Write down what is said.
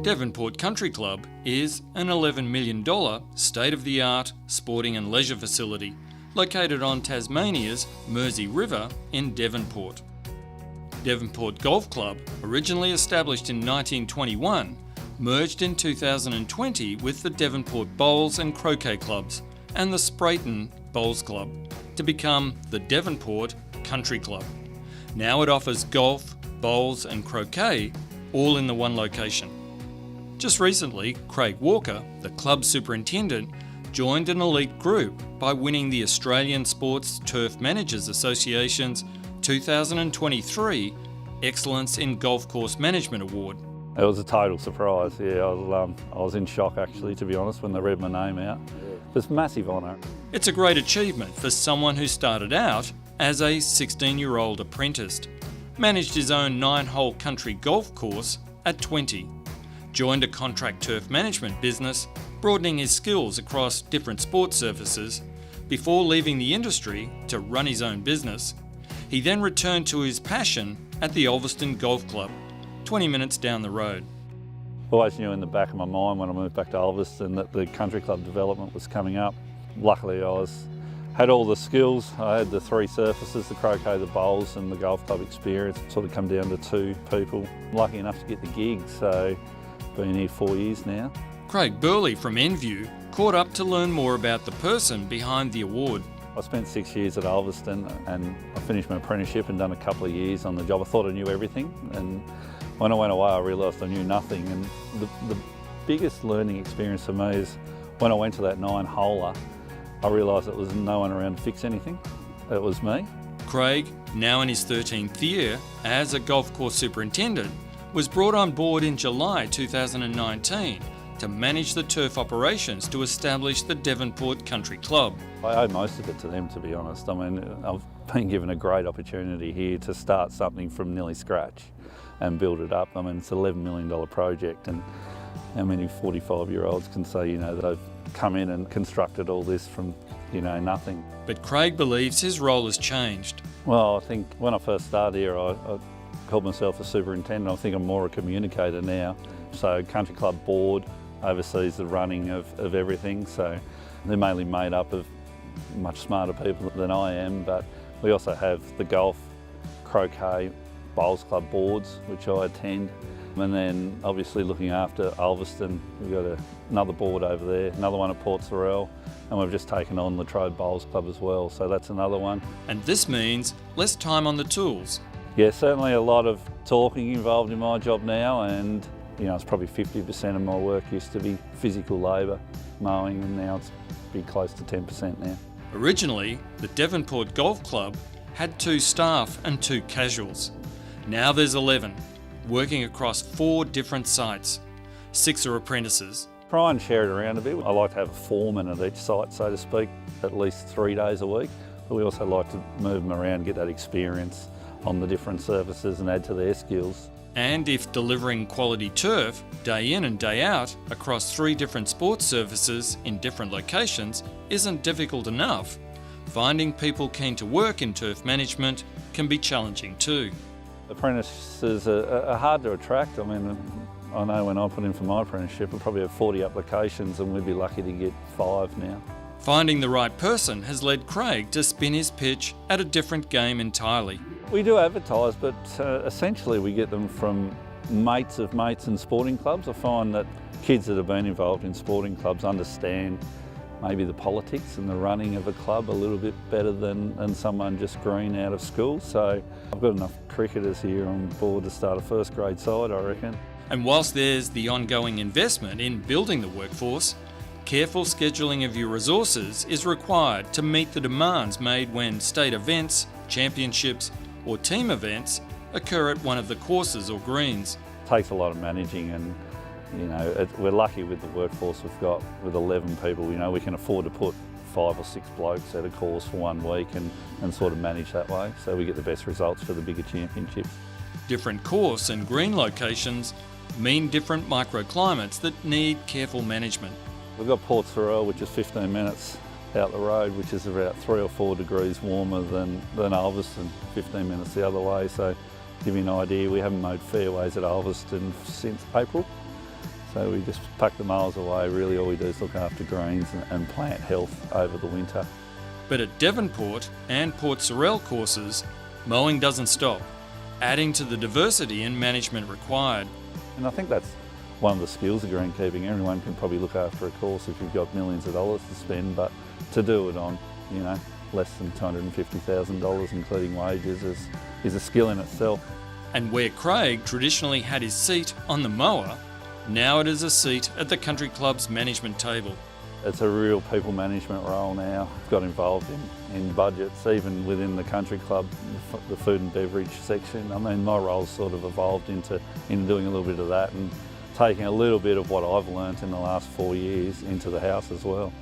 Devonport Country Club is an $11 million state-of-the-art sporting and leisure facility located on Tasmania's Mersey River in Devonport. Devonport Golf Club, originally established in 1921, merged in 2020 with the Devonport Bowls and Croquet Clubs and the Spreyton Bowls Club to become the Devonport Country Club. Now it offers golf, bowls and croquet all in the one location. Just recently, Craig Walker, the club superintendent, joined an elite group by winning the Australian Sports Turf Managers Association's 2023 Excellence in Golf Course Management Award. It was a total surprise, yeah. I was in shock actually, to be honest, when they read my name out. It's a massive honour. It's a great achievement for someone who started out as a 16-year-old apprentice, managed his own 9-hole country golf course at 20, joined a contract turf management business, broadening his skills across different sports surfaces, before leaving the industry to run his own business. He then returned to his passion at the Ulverstone Golf Club, 20 minutes down the road. I always knew in the back of my mind when I moved back to Ulverstone that the country club development was coming up. Luckily I had all the skills. I had the 3 surfaces, the croquet, the bowls and the golf club experience. It sort of come down to 2 people. I'm lucky enough to get the gig, so been here 4 years now. Craig Burley from Enview caught up to learn more about the person behind the award. I spent 6 years at Ulverstone and I finished my apprenticeship and done a couple of years on the job. I thought I knew everything, and when I went away I realised I knew nothing. And the biggest learning experience for me is when I went to that 9-holer, I realised there was no one around to fix anything. It was me. Craig, now in his 13th year as a golf course superintendent, was brought on board in July 2019 to manage the turf operations to establish the Devonport Country Club. I owe most of it to them, to be honest. I mean, I've been given a great opportunity here to start something from nearly scratch and build it up. I mean, it's an $11 million project, and how many 45-year-olds can say, that they've come in and constructed all this from, nothing. But Craig believes his role has changed. Well, I think when I first started here, I called myself a superintendent. I think I'm more a communicator now. So Country Club Board oversees the running of everything, so they're mainly made up of much smarter people than I am, but we also have the golf, croquet, bowls club boards, which I attend, and then obviously looking after Ulverstone, we've got another board over there, another one at Port Sorell, and we've just taken on Latrobe Bowls Club as well, so that's another one. And this means less time on the tools. Yeah, certainly a lot of talking involved in my job now, and it's probably 50% of my work used to be physical labour, mowing, and now it's be close to 10% now. Originally, the Devonport Golf Club had 2 staff and 2 casuals. Now there's 11, working across 4 different sites. 6 are apprentices. Try and share it around a bit. I like to have a foreman at each site, so to speak, at least 3 days a week. But we also like to move them around, get that experience on the different surfaces and add to their skills. And if delivering quality turf day in and day out across 3 different sports surfaces in different locations isn't difficult enough, finding people keen to work in turf management can be challenging too. Apprentices are hard to attract. I mean, I know when I put in for my apprenticeship, I probably have 40 applications and we'd be lucky to get 5 now. Finding the right person has led Craig to spin his pitch at a different game entirely. We do advertise, but essentially we get them from mates of mates in sporting clubs. I find that kids that have been involved in sporting clubs understand maybe the politics and the running of a club a little bit better than someone just green out of school. So I've got enough cricketers here on board to start a first grade side, I reckon. And whilst there's the ongoing investment in building the workforce, careful scheduling of your resources is required to meet the demands made when state events, championships or team events occur at one of the courses or greens. It takes a lot of managing, and we're lucky with the workforce we've got with 11 people. We can afford to put 5 or 6 blokes at a course for 1 week and sort of manage that way, so we get the best results for the bigger championships. Different course and green locations mean different microclimates that need careful management. We've got Port Sorell, which is 15 minutes out the road, which is about 3 or 4 degrees warmer than Ulverstone, 15 minutes the other way. So to give you an idea, we haven't mowed fairways at Ulverstone since April. So we just pack the mowers away. Really all we do is look after greens and plant health over the winter. But at Devonport and Port Sorell courses, mowing doesn't stop, adding to the diversity and management required. And I think that's one of the skills of greenkeeping. Everyone can probably look after a course if you've got millions of dollars to spend, but to do it on, less than $250,000 including wages is a skill in itself. And where Craig traditionally had his seat on the mower, now it is a seat at the country club's management table. It's a real people management role now. Got involved in budgets, even within the country club, the food and beverage section. I mean, my role's sort of evolved into doing a little bit of that and taking a little bit of what I've learnt in the last 4 years into the house as well.